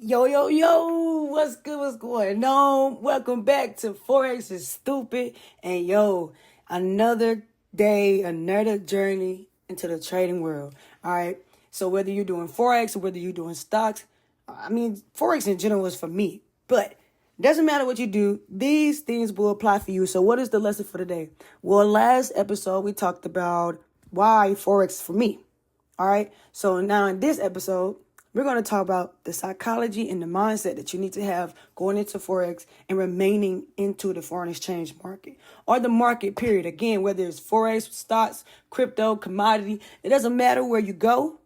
Yo, yo, yo, what's good? What's going on? Welcome back to Forex is Stupid. And yo, another day, another journey into the trading world. All right. So whether you're doing Forex or whether you're doing stocks, Forex in general is for me. But doesn't matter what you do, these things will apply for you. So what is the lesson for today? Well, last episode we talked about why Forex is for me. All right. So now in this episode, we're going to talk about the psychology and the mindset that you need to have going into Forex and remaining into the foreign exchange market or the market period. Again, whether it's Forex, stocks, crypto, commodity, it doesn't matter where you go.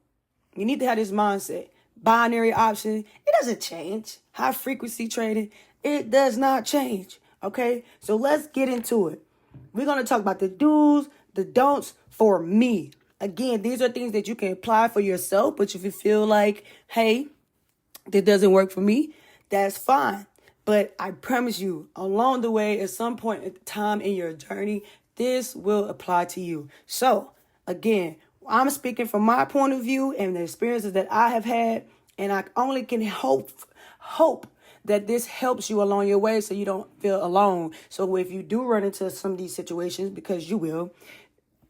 You need to have this mindset. Binary option, it doesn't change. High frequency trading, it does not change. Okay. So let's get into it. We're going to talk about the do's, the don'ts for me. Again, these are things that you can apply for yourself, but if you feel like, hey, that doesn't work for me, that's fine. But I promise you, along the way, at some point in time in your journey, this will apply to you. So, again, I'm speaking from my point of view and the experiences that I have had, and I only can hope that this helps you along your way so you don't feel alone. So if you do run into some of these situations, because you will,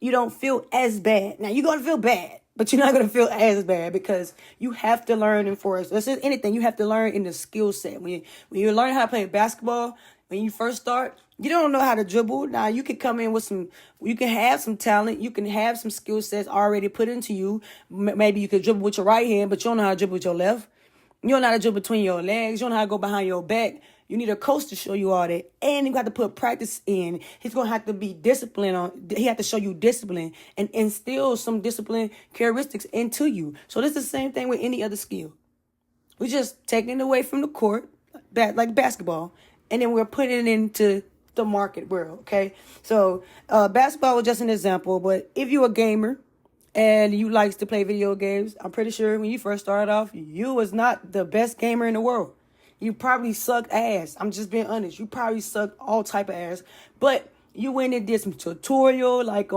you don't feel as bad. Now, you're going to feel bad, but you're not going to feel as bad because you have to learn in Forex. This is anything. You have to learn in the skill set. When you learn how to play basketball, when you first start, you don't know how to dribble. Now, you can come in with you can have some talent. You can have some skill sets already put into you. Maybe you could dribble with your right hand, but you don't know how to dribble with your left. You don't know how to dribble between your legs. You don't know how to go behind your back. You need a coach to show you all that. And you got to put practice in. He's going to have to be disciplined he has to show you discipline and instill some discipline characteristics into you. So this is the same thing with any other skill. We're just taking it away from the court, like basketball, and then we're putting it into the market world, okay? So basketball was just an example, but if you're a gamer, and you likes to play video games, I'm pretty sure when you first started off, you was not the best gamer in the world. You probably sucked ass. I'm just being honest. You probably sucked all type of ass. But you went and did some tutorial, like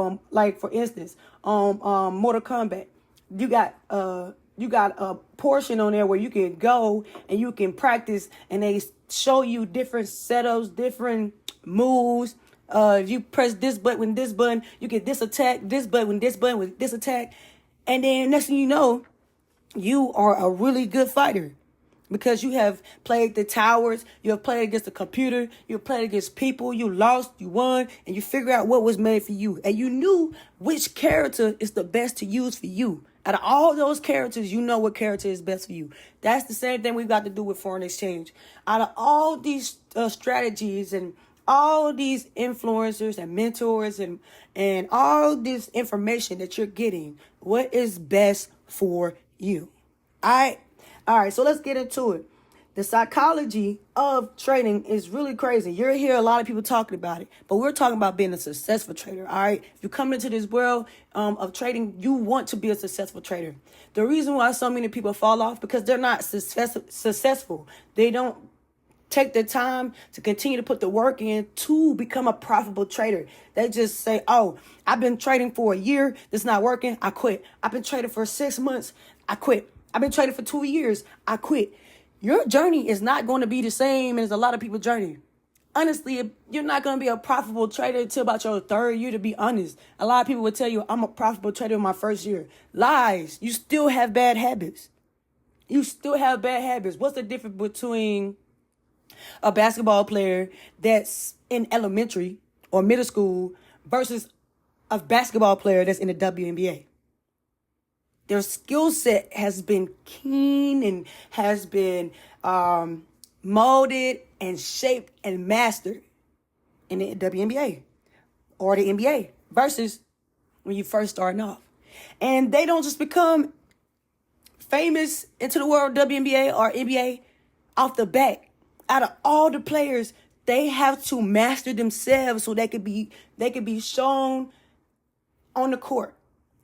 for instance, Mortal Kombat. You got a portion on there where you can go and you can practice, and they show you different setups, different moves. If you press this button with this button, you get this attack, this button with this attack. And then next thing you know, you are a really good fighter because you have played the towers, you have played against the computer, you have played against people, you lost, you won, and you figure out what was made for you. And you knew which character is the best to use for you. Out of all those characters, you know what character is best for you. That's the same thing we've got to do with foreign exchange. Out of all these strategies and all these influencers and mentors and all this information that you're getting, what is best for you? All right, so let's get into it. The psychology of trading is really crazy. You'll hear a lot of people talking about it, but we're talking about being a successful trader. All right, if you come into this world of trading, you want to be a successful trader. The reason why so many people fall off because they're not successful. They don't take the time to continue to put the work in to become a profitable trader. They just say, oh, I've been trading for a year. This is not working. I quit. I've been trading for 6 months. I quit. I've been trading for 2 years. I quit. Your journey is not going to be the same as a lot of people's journey. Honestly, you're not going to be a profitable trader until about your third year, to be honest. A lot of people would tell you, I'm a profitable trader in my first year. Lies. You still have bad habits. What's the difference between a basketball player that's in elementary or middle school versus a basketball player that's in the WNBA? Their skill set has been keen and has been molded and shaped and mastered in the WNBA or the NBA versus when you first starting off. And they don't just become famous into the world of WNBA or NBA off the bat. Out of all the players, they have to master themselves so they could be shown on the court.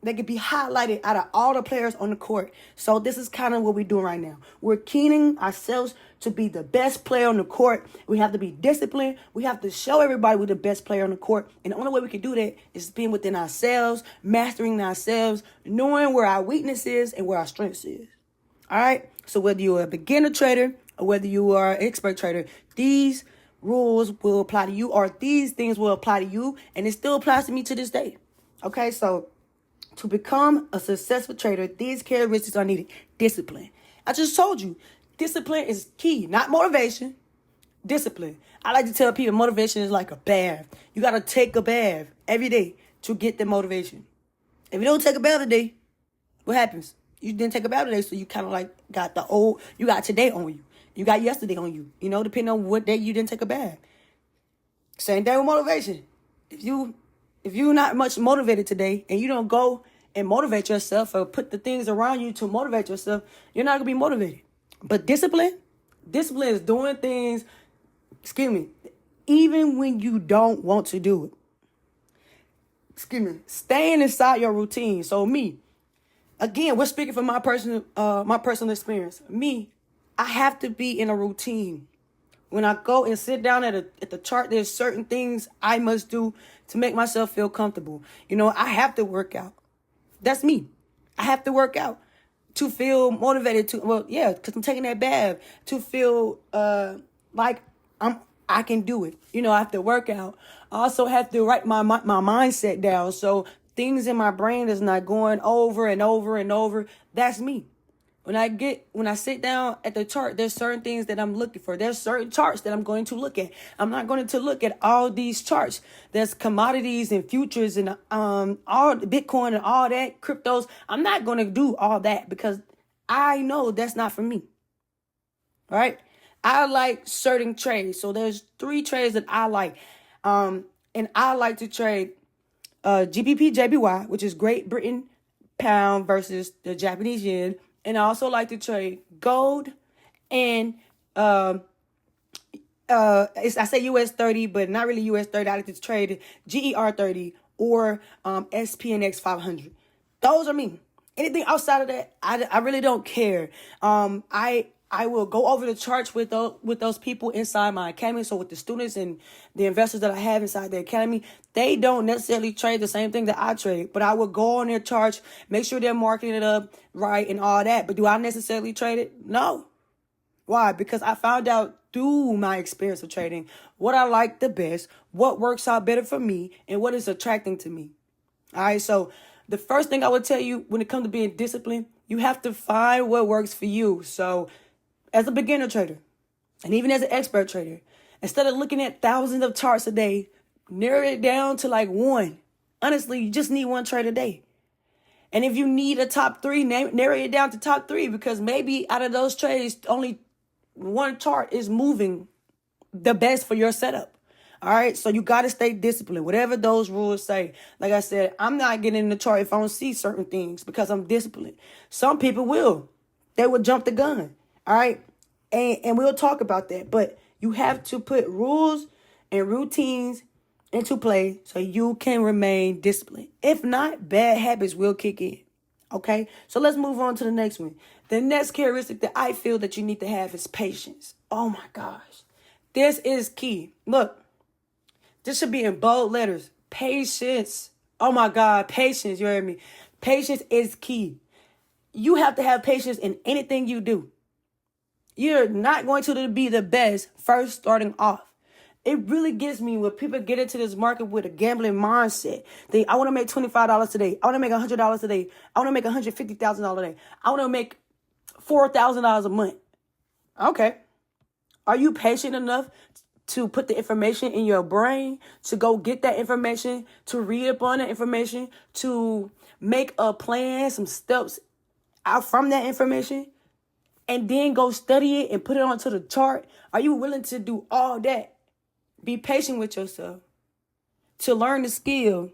They could be highlighted out of all the players on the court. So this is kind of what we're doing right now. We're keening ourselves to be the best player on the court. We have to be disciplined. We have to show everybody we're the best player on the court. And the only way we can do that is being within ourselves, mastering ourselves, knowing where our weakness is and where our strengths is. All right? So whether you're a beginner trader or whether you are an expert trader, these rules will apply to you, or these things will apply to you, and it still applies to me to this day. Okay, so to become a successful trader, these characteristics are needed. Discipline. I just told you, discipline is key, not motivation. Discipline. I like to tell people motivation is like a bath. You got to take a bath every day to get the motivation. If you don't take a bath today, what happens? You didn't take a bath today, so you kind of like got you got today on you. You got yesterday on you, depending on what day you didn't take a bath. Same thing with motivation. If you're not much motivated today and you don't go and motivate yourself or put the things around you to motivate yourself, you're not going to be motivated. But discipline is doing things, even when you don't want to do it. Staying inside your routine. So me, again, we're speaking from my personal experience. Me, I have to be in a routine. When I go and sit down at the chart, there's certain things I must do to make myself feel comfortable. I have to work out. That's me. I have to work out to feel motivated because I'm taking that bath to feel like I can do it. I have to work out. I also have to write my mindset down so things in my brain is not going over and over and over. That's me. When I sit down at the chart, there's certain things that I'm looking for. There's certain charts that I'm going to look at. I'm not going to look at all these charts. There's commodities and futures and all Bitcoin and all that, cryptos. I'm not going to do all that because I know that's not for me. Right? I like certain trades. So there's 3 trades that I like. And I like to trade GBP JBY, which is Great Britain pound versus the Japanese yen. And I also like to trade gold and I say US 30, but not really US 30. I like to trade GER 30 or SPNX 500. Those are me. Anything outside of that, I really don't care. I will go over the charts with those people inside my academy. So with the students and the investors that I have inside the academy, they don't necessarily trade the same thing that I trade. But I will go on their charts, make sure they're marking it up right and all that. But do I necessarily trade it? No. Why? Because I found out through my experience of trading what I like the best, what works out better for me, and what is attracting to me. All right, so the first thing I would tell you when it comes to being disciplined, you have to find what works for you. So as a beginner trader, and even as an expert trader, instead of looking at thousands of charts a day, narrow it down to like one. Honestly, you just need one trade a day. And if you need a top 3, narrow it down to top 3 because maybe out of those trades, only one chart is moving the best for your setup. All right, so you got to stay disciplined, whatever those rules say. Like I said, I'm not getting in the chart if I don't see certain things because I'm disciplined. Some people will. They will jump the gun. All right. And we'll talk about that. But you have to put rules and routines into play so you can remain disciplined. If not, bad habits will kick in. Okay. So let's move on to the next one. The next characteristic that I feel that you need to have is patience. Oh my gosh. This is key. Look, this should be in bold letters. Patience. Oh my God. Patience. You heard me. Patience is key. You have to have patience in anything you do. You're not going to be the best first starting off. It really gets me when people get into this market with a gambling mindset. I want to make $25 today. I want to make $100 today. I want to make $150,000 a day. I want to make $4,000 a month. Okay. Are you patient enough to put the information in your brain, to go get that information, to read upon that information, to make a plan, some steps out from that information? And then go study it and put it onto the chart? Are you willing to do all that? Be patient with yourself. To learn the skill.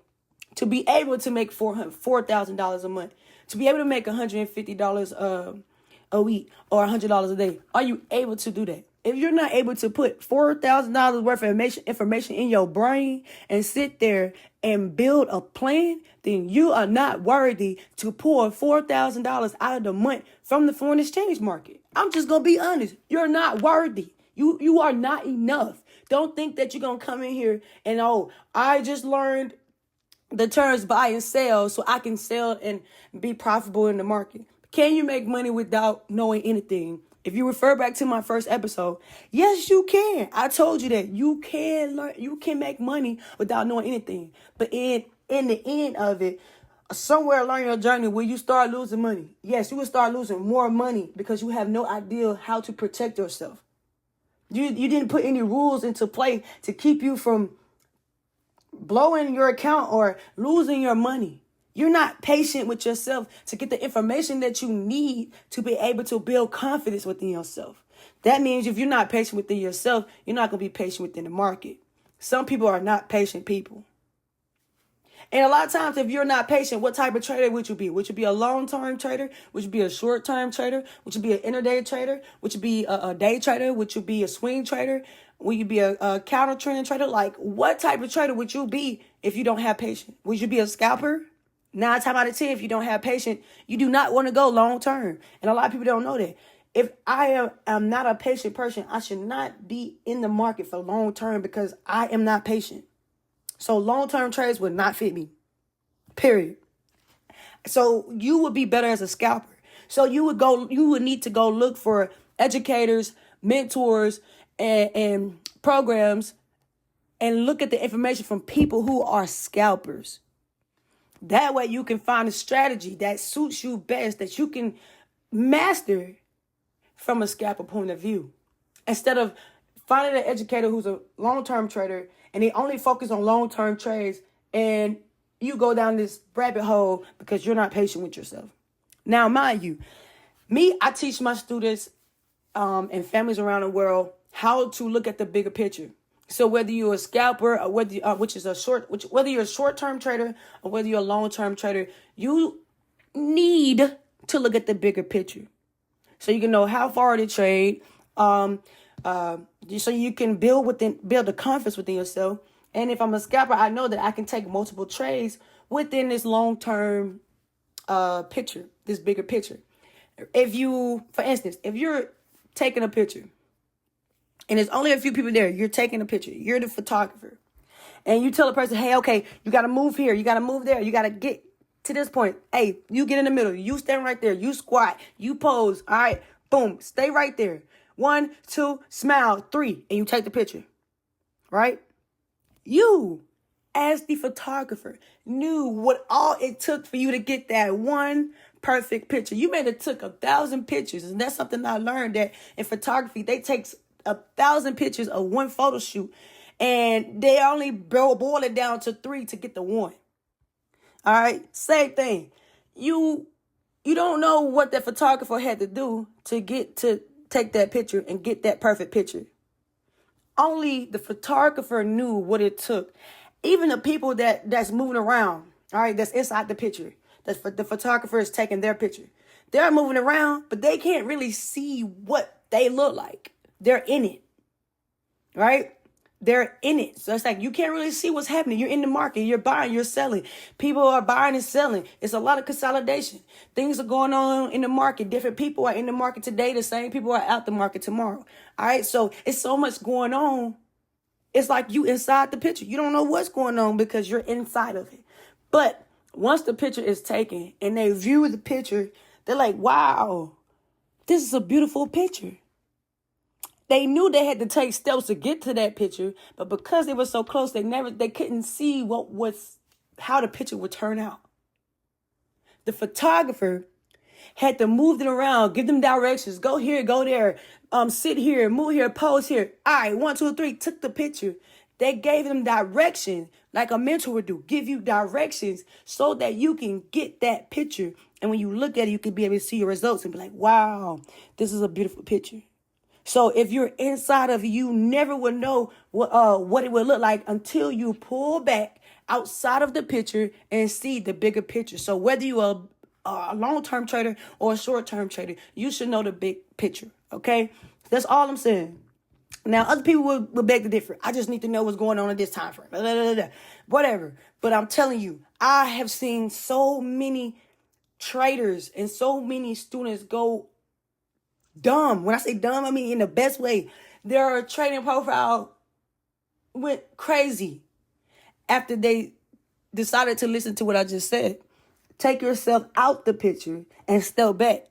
To be able to make $4,000 a month. To be able to make $150 a week or $100 a day. Are you able to do that? If you're not able to put $4,000 worth of information in your brain and sit there and build a plan, then you are not worthy to pour $4,000 out of the month from the foreign exchange market. I'm just going to be honest. You're not worthy. You are not enough. Don't think that you're going to come in here and, I just learned the terms buy and sell so I can sell and be profitable in the market. Can you make money without knowing anything? If you refer back to my first episode, yes, you can. I told you that you can learn, you can make money without knowing anything. But in the end of it, somewhere along your journey where you start losing money, yes, you will start losing more money because you have no idea how to protect yourself. You didn't put any rules into play to keep you from blowing your account or losing your money. You're not patient with yourself to get the information that you need to be able to build confidence within yourself. That means if you're not patient within yourself, you're not going to be patient within the market. Some people are not patient people. And a lot of times, if you're not patient, what type of trader would you be? Would you be a long-term trader? Would you be a short-term trader? Would you be an intraday trader? Would you be a day trader? Would you be a swing trader? Would you be a counter trend trader? Like, what type of trader would you be if you don't have patience? Would you be a scalper? 9 times out of 10, if you don't have patience, you do not want to go long-term. And a lot of people don't know that. If I am not a patient person, I should not be in the market for long-term because I am not patient. So long-term trades would not fit me, period. So you would be better as a scalper. So you would need to go look for educators, mentors, and programs and look at the information from people who are scalpers. That way you can find a strategy that suits you best, that you can master from a scalper point of view. Instead of finding an educator who's a long-term trader and they only focus on long-term trades and you go down this rabbit hole because you're not patient with yourself. Now, mind you, I teach my students and families around the world how to look at the bigger picture. So whether you're a scalper or whether you're a short-term trader or whether you're a long-term trader, you need to look at the bigger picture. So you can know how far to trade, so you can build the confidence within yourself. And if I'm a scalper, I know that I can take multiple trades within this long-term picture, this bigger picture. For instance, if you're taking a picture and there's only a few people there, you're taking a picture, you're the photographer, and you tell a person, hey, okay, you got to move here, you got to move there, you got to get to this point. Hey, you get in the middle, you stand right there, you squat, you pose. All right, boom, stay right there. 1, 2, smile, 3, and you take the picture, right? You, as the photographer, knew what all it took for you to get that one perfect picture. You may have took 1,000 pictures, and that's something I learned, that in photography, they take 1,000 pictures of one photo shoot, and they only boil it down to 3 to get the one. All right, same thing. You don't know what that photographer had to do to take that picture and get that perfect picture. Only the photographer knew what it took. Even the people that's moving around, all right, that's inside the picture, the photographer is taking their picture. They're moving around, but they can't really see what they look like. They're in it, right? They're in it. So it's like you can't really see what's happening. You're in the market. You're buying. You're selling. People are buying and selling. It's a lot of consolidation. Things are going on in the market. Different people are in the market today. The same people are out the market tomorrow. All right. So it's so much going on. It's like you inside the picture. You don't know what's going on because you're inside of it. But once the picture is taken and they view the picture, they're like, wow, this is a beautiful picture. They knew they had to take steps to get to that picture, but because they were so close, they couldn't see how the picture would turn out. The photographer had to move it around, give them directions, go here, go there, sit here, move here, pose here. All right, 1, 2, 3, took the picture. They gave them direction like a mentor would do, give you directions so that you can get that picture. And when you look at it, you can be able to see your results and be like, wow, this is a beautiful picture. So if you're inside of it, you never would know what it would look like until you pull back outside of the picture and see the bigger picture. So whether you are a long-term trader or a short-term trader, you should know the big picture, okay? That's all I'm saying. Now, other people will beg to differ. I just need to know what's going on in this time frame. Blah, blah, blah, blah. Whatever. But I'm telling you, I have seen so many traders and so many students go dumb. When I say dumb, I mean in the best way. Their trading profile went crazy after they decided to listen to what I just said. take yourself out the picture and step back.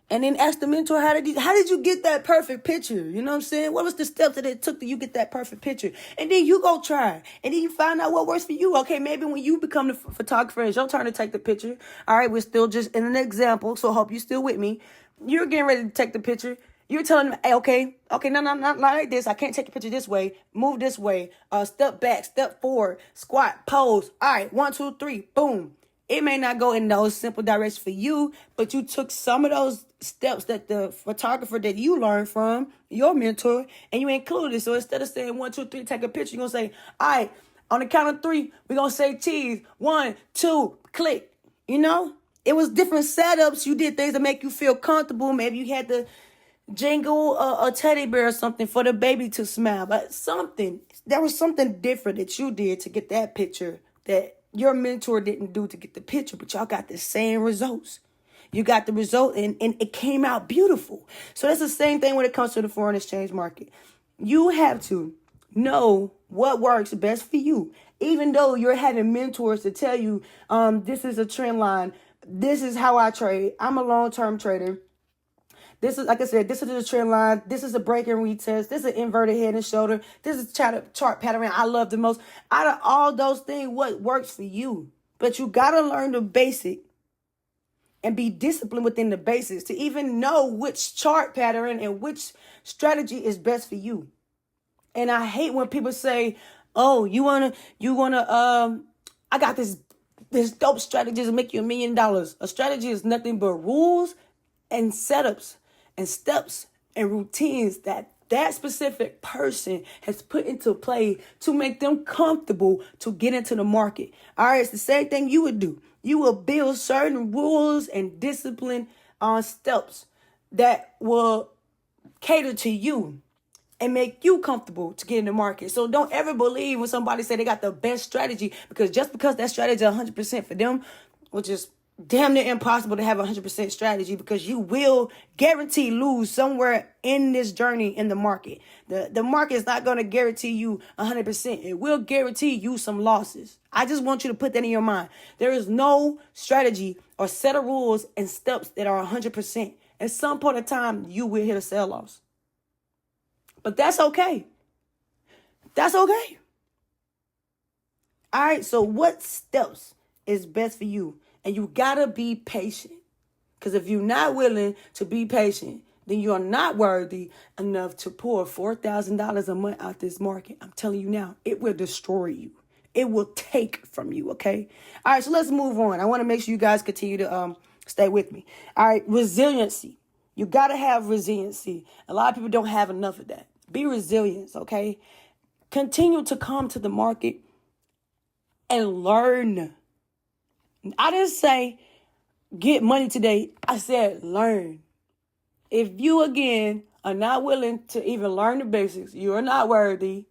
And then ask the mentor, how did you get that perfect picture? You know what I'm saying? What was the steps that it took to you get that perfect picture? And then you go try. And then you find out what works for you. Okay, maybe when you become the photographer, it's your turn to take the picture. All right, we're still just in an example, so I hope you're still with me. You're getting ready to take the picture. You're telling them, hey, okay, no, not like this. I can't take a picture this way. Move this way. Step back, step forward, squat, pose. All right, 1, 2, 3, boom. It may not go in those simple directions for you, but you took some of those steps that the photographer that you learned from, your mentor, and you included it. So instead of saying 1, 2, 3, take a picture, you're going to say, all right, on the count of 3, we're going to say cheese. 1, 2, click. You know, it was different setups. You did things to make you feel comfortable. Maybe you had to jingle a teddy bear or something for the baby to smile. But there was something different that you did to get that picture that your mentor didn't do to get the picture, but y'all got the same results. You got the result and it came out beautiful. So that's the same thing when it comes to the foreign exchange market. You have to know what works best for you. Even though you're having mentors to tell you, this is a trend line. This is how I trade. I'm a long-term trader. This is, like I said, this is the trend line. This is a break and retest. This is an inverted head and shoulder. This is chart pattern I love the most. Out of all those things, what works for you? But you got to learn the basic and be disciplined within the basics to even know which chart pattern and which strategy is best for you. And I hate when people say, oh, I got this dope strategy to make you $1 million. A strategy is nothing but rules and setups and steps and routines that specific person has put into play to make them comfortable to get into the market. All right, it's the same thing you would do. You will build certain rules and discipline on steps that will cater to you and make you comfortable to get in the market. So don't ever believe when somebody say they got the best strategy, because just because that strategy is 100% for them, which is damn near impossible to have 100% strategy, because you will guarantee lose somewhere in this journey in the market. The market is not going to guarantee you 100%. It will guarantee you some losses. I just want you to put that in your mind. There is no strategy or set of rules and steps that are 100%. At some point in time, you will hit a sell loss. But that's okay. That's okay. All right, so what steps is best for you? And you gotta be patient. Because if you're not willing to be patient, then you're not worthy enough to pour $4,000 a month out this market. I'm telling you now, it will destroy you. It will take from you, okay? All right, so let's move on. I want to make sure you guys continue to stay with me. All right, resiliency. You gotta have resiliency. A lot of people don't have enough of that. Be resilient, okay? Continue to come to the market and learn. I didn't say get money today. I said learn. If you, again, are not willing to even learn the basics, you are not worthy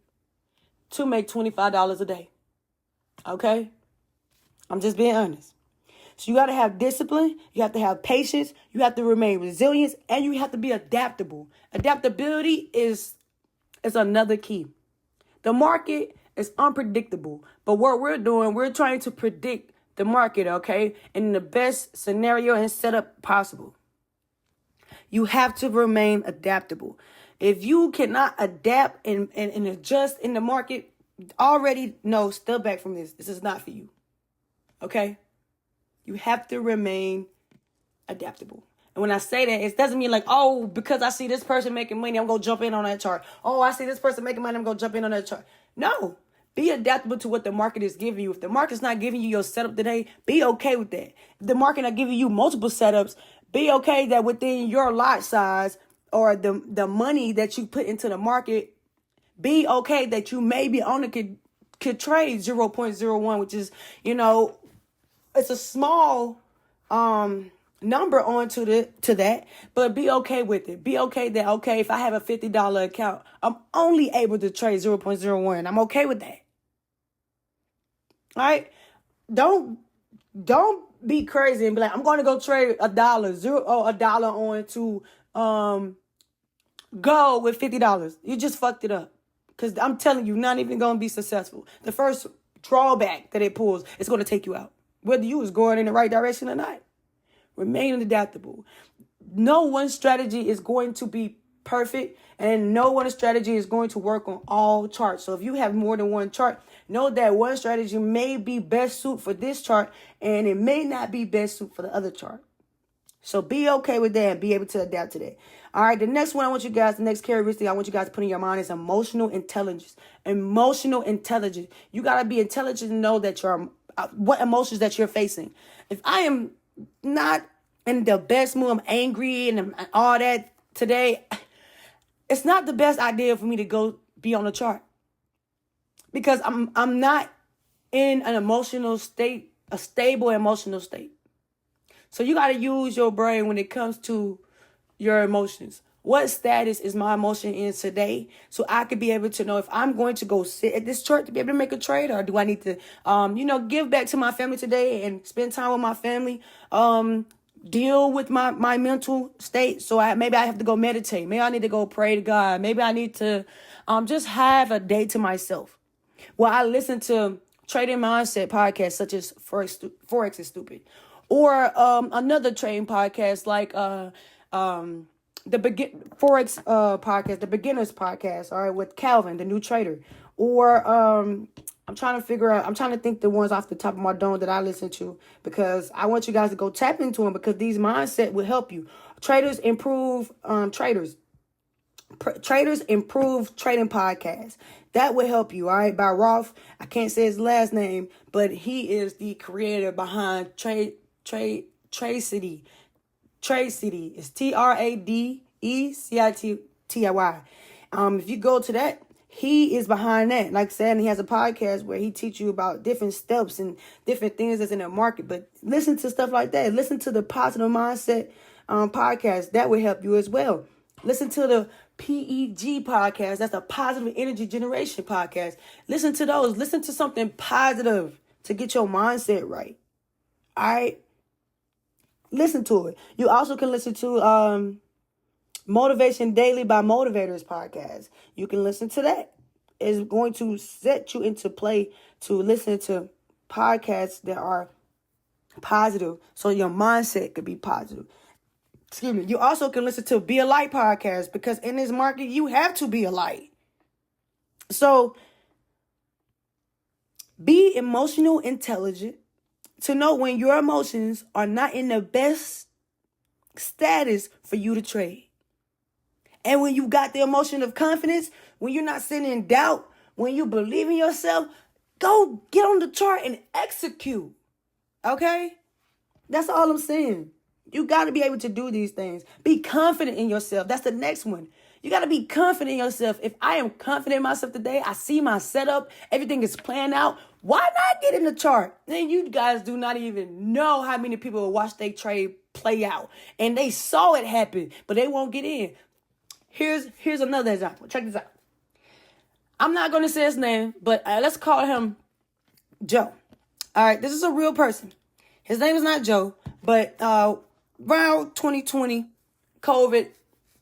to make $25 a day. Okay? I'm just being honest. So you got to have discipline. You have to have patience. You have to remain resilient. And you have to be adaptable. Adaptability is another key. The market is unpredictable. But what we're doing, we're trying to predict the market, okay, in the best scenario and setup possible. You have to remain adaptable. If you cannot adapt and adjust in the market, already know, step back from this. This is not for you, okay? You have to remain adaptable. And when I say that, it doesn't mean like, oh, because I see this person making money, I'm going to jump in on that chart. Oh, I see this person making money, I'm going to jump in on that chart. No. Be adaptable to what the market is giving you. If the market's not giving you your setup today, be okay with that. If the market not giving you multiple setups, be okay that within your lot size or the money that you put into the market, be okay that you maybe only could trade 0.01, which is, it's a small number onto that, but be okay with it. Be okay that, okay, if I have a $50 account, I'm only able to trade 0.01. I'm okay with that. All right? Don't be crazy and be like, I'm going to go trade a dollar on to go with $50. You just fucked it up. Because I'm telling you, not even going to be successful. The first drawback that it pulls is going to take you out. whether you was going in the right direction or not. Remain adaptable. No one strategy is going to be perfect, and no one strategy is going to work on all charts. So if you have more than one chart, know that one strategy may be best suit for this chart, and it may not be best suit for the other chart. So be okay with that and be able to adapt to that. All right, the next one the next characteristic I want you guys to put in your mind is emotional intelligence. Emotional intelligence. You got to be intelligent to know that what emotions that you're facing. If I am not in the best mood, I'm angry and all that today, it's not the best idea for me to go be on a chart. Because I'm not in an emotional state, a stable emotional state. So you got to use your brain when it comes to your emotions. What status is my emotion in today? So I could be able to know if I'm going to go sit at this chart to be able to make a trade, or do I need to, give back to my family today and spend time with my family, deal with my mental state. So maybe I have to go meditate. Maybe I need to go pray to God. Maybe I need to just have a day to myself. Well, I listen to trading mindset podcasts such as Forex is Stupid, or another trading podcast like Forex podcast, the Beginners podcast, all right, with Calvin, the new trader. Or I'm trying to think the ones off the top of my dome that I listen to, because I want you guys to go tap into them, because these mindset will help you. Traders improve Traders Improve Trading Podcast. That will help you, all right, by Rolf. I can't say his last name, but he is the creator behind Trade City. Trade City is TradeCitiy. If you go to that, he is behind that. Like I said, he has a podcast where he teaches you about different steps and different things that's in the market. But listen to stuff like that. Listen to the Positive Mindset podcast. That will help you as well. Listen to the PEG podcast. That's a Positive Energy Generation podcast. Listen to those. Listen to something positive to get your mindset right. All right. Listen to it. You also can listen to Motivation Daily by Motivators podcast. You can listen to that. It's going to set you into play to listen to podcasts that are positive, so your mindset could be positive. Excuse me. You also can listen to Be a Light podcast, because in this market, you have to be a light. So be emotional intelligent to know when your emotions are not in the best status for you to trade. And when you got the emotion of confidence, when you're not sitting in doubt, when you believe in yourself, go get on the chart and execute. Okay? That's all I'm saying. You got to be able to do these things. Be confident in yourself. That's the next one. You got to be confident in yourself. If I am confident in myself today, I see my setup, everything is planned out, why not get in the chart? Then you guys do not even know how many people will watch their trade play out. And they saw it happen, but they won't get in. Here's another example. Check this out. I'm not going to say his name, but let's call him Joe. All right, this is a real person. His name is not Joe, but around 2020, COVID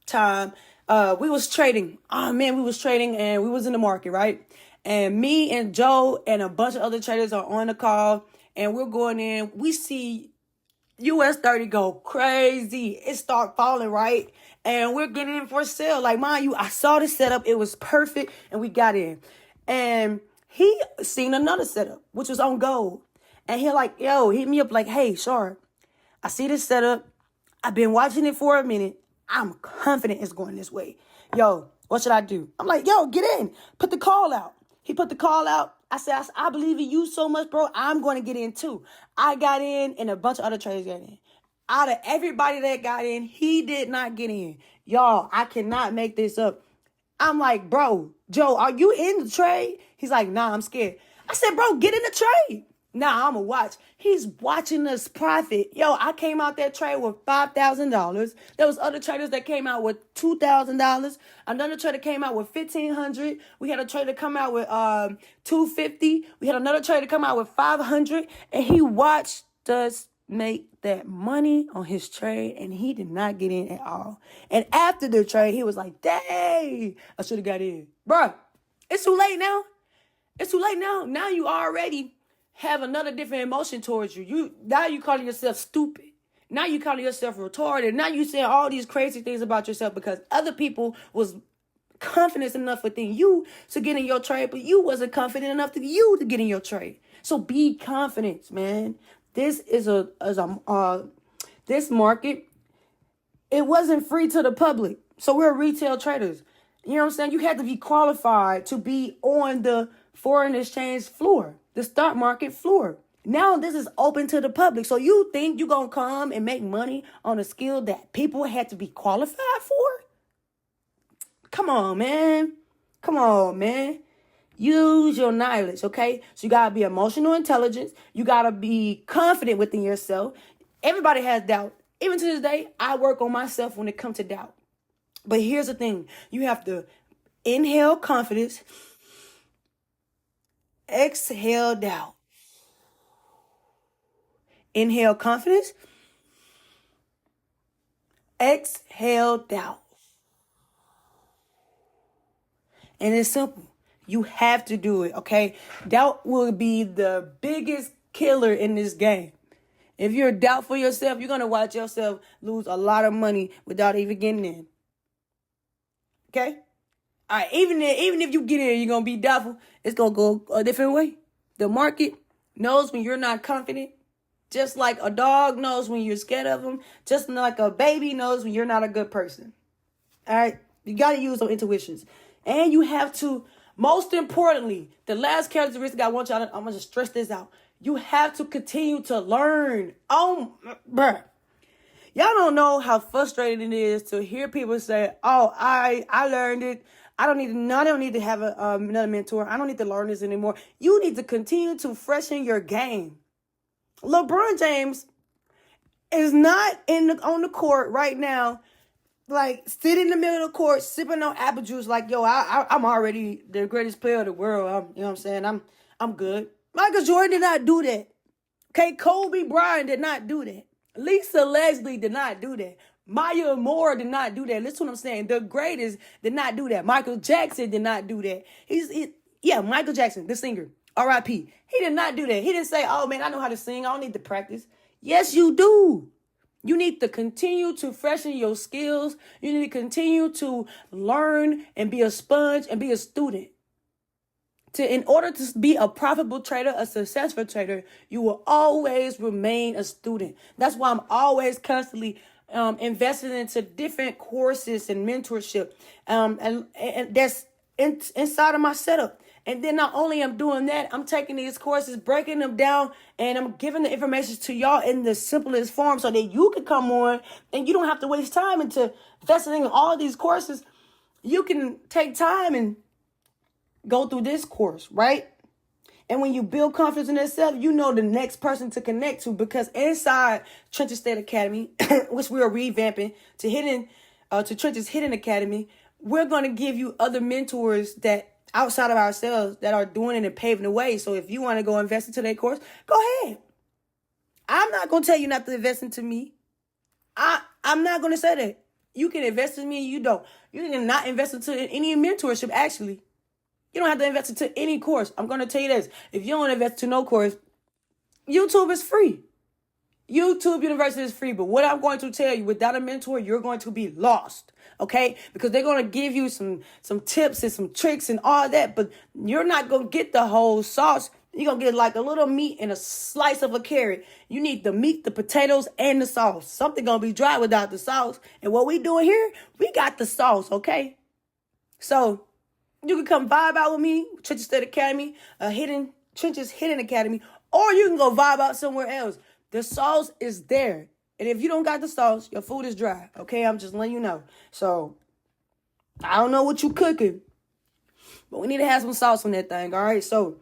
time, we was trading. Oh, man, we was trading and we was in the market, right? And me and Joe and a bunch of other traders are on the call, and we're going in. We see US 30 go crazy. It start falling, right? And we're getting in for a sale. Like, mind you, I saw the setup. It was perfect, and we got in. And he seen another setup, which was on gold. And he hit me up like, hey, Shar, I see this setup. I've been watching it for a minute. I'm confident it's going this way. Yo, what should I do? I'm like, yo, get in. Put the call out. He put the call out. I said, I believe in you so much, bro. I'm going to get in too. I got in, and a bunch of other traders got in. Out of everybody that got in, he did not get in. Y'all, I cannot make this up. I'm like, bro, Joe, are you in the trade? He's like, nah, I'm scared. I said, bro, get in the trade. Nah, I'm going to watch. He's watching us profit. Yo, I came out that trade with $5,000. There was other traders that came out with $2,000. Another trader came out with $1,500. We had a trader come out with $250. We had another trader come out with $500. And he watched us make that money on his trade, and he did not get in at all. And after the trade, he was like, dang, I should have got in. Bruh, it's too late now. It's too late now. Now you already have another different emotion towards you. Now you calling yourself stupid. Now you calling yourself retarded. Now you saying all these crazy things about yourself because other people was confident enough within you to get in your trade, but you wasn't confident enough to get in your trade. So be confident, man. This is this market, it wasn't free to the public. So we're retail traders. You know what I'm saying? You had to be qualified to be on the foreign exchange floor, the stock market floor. Now this is open to the public. So you think you're going to come and make money on a skill that people had to be qualified for? Come on, man. Come on, man. Use your knowledge, okay? So you got to be emotional intelligence. You got to be confident within yourself. Everybody has doubt. Even to this day, I work on myself when it comes to doubt. But here's the thing. You have to inhale confidence, exhale doubt. Inhale confidence, exhale doubt. And it's simple. You have to do it, okay? Doubt will be the biggest killer in this game. If you're doubtful yourself, you're going to watch yourself lose a lot of money without even getting in. Okay? All right, even if you get in, you're going to be doubtful. It's going to go a different way. The market knows when you're not confident. Just like a dog knows when you're scared of them. Just like a baby knows when you're not a good person. All right? You got to use those intuitions. And you have to, most importantly, the last characteristic I want y'all to, I'm going to stress this out. You have to continue to learn. Oh, bruh. Y'all don't know how frustrating it is to hear people say, oh, I learned it. I don't need to have another mentor. I don't need to learn this anymore. You need to continue to freshen your game. LeBron James is not on the court right now, like sitting in the middle of the court, sipping on apple juice like, yo, I'm already the greatest player of the world. You know what I'm saying? I'm good. Michael Jordan did not do that. Okay, Kobe Bryant did not do that. Lisa Leslie did not do that. Maya Moore did not do that. Listen to what I'm saying. The greatest did not do that. Michael Jackson did not do that. Michael Jackson, the singer, R.I.P. He did not do that. He didn't say, oh, man, I know how to sing. I don't need to practice. Yes, you do. You need to continue to freshen your skills. You need to continue to learn and be a sponge and be a student. In order to be a profitable trader, a successful trader, you will always remain a student. That's why I'm always constantly investing into different courses and mentorship. And that's inside of my setup. And then not only I'm doing that, I'm taking these courses, breaking them down, and I'm giving the information to y'all in the simplest form so that you can come on and you don't have to waste time into investing in all these courses. You can take time and go through this course, right? And when you build confidence in yourself, you know the next person to connect to, because inside Trenches State Academy, which we are revamping to Trenches Hidden Academy, we're going to give you other mentors that outside of ourselves that are doing it and paving the way. So if you want to go invest into their course, go ahead. I'm not going to tell you not to invest into me. I'm not going to say that. You can invest in me and you don't. You can not invest into any mentorship, actually. You don't have to invest into any course. I'm going to tell you this. If you don't invest into no course, YouTube is free. YouTube University is free. But what I'm going to tell you, without a mentor, you're going to be lost. Okay? Because they're going to give you some tips and some tricks and all that. But you're not going to get the whole sauce. You're going to get like a little meat and a slice of a carrot. You need the meat, the potatoes, and the sauce. Something going to be dry without the sauce. And what we doing here, we got the sauce. Okay? So you can come vibe out with me, Trenches State Academy, Trenches Hidden Academy, or you can go vibe out somewhere else. The sauce is there. And if you don't got the sauce, your food is dry. Okay, I'm just letting you know. So, I don't know what you cooking, but we need to have some sauce on that thing, all right? So,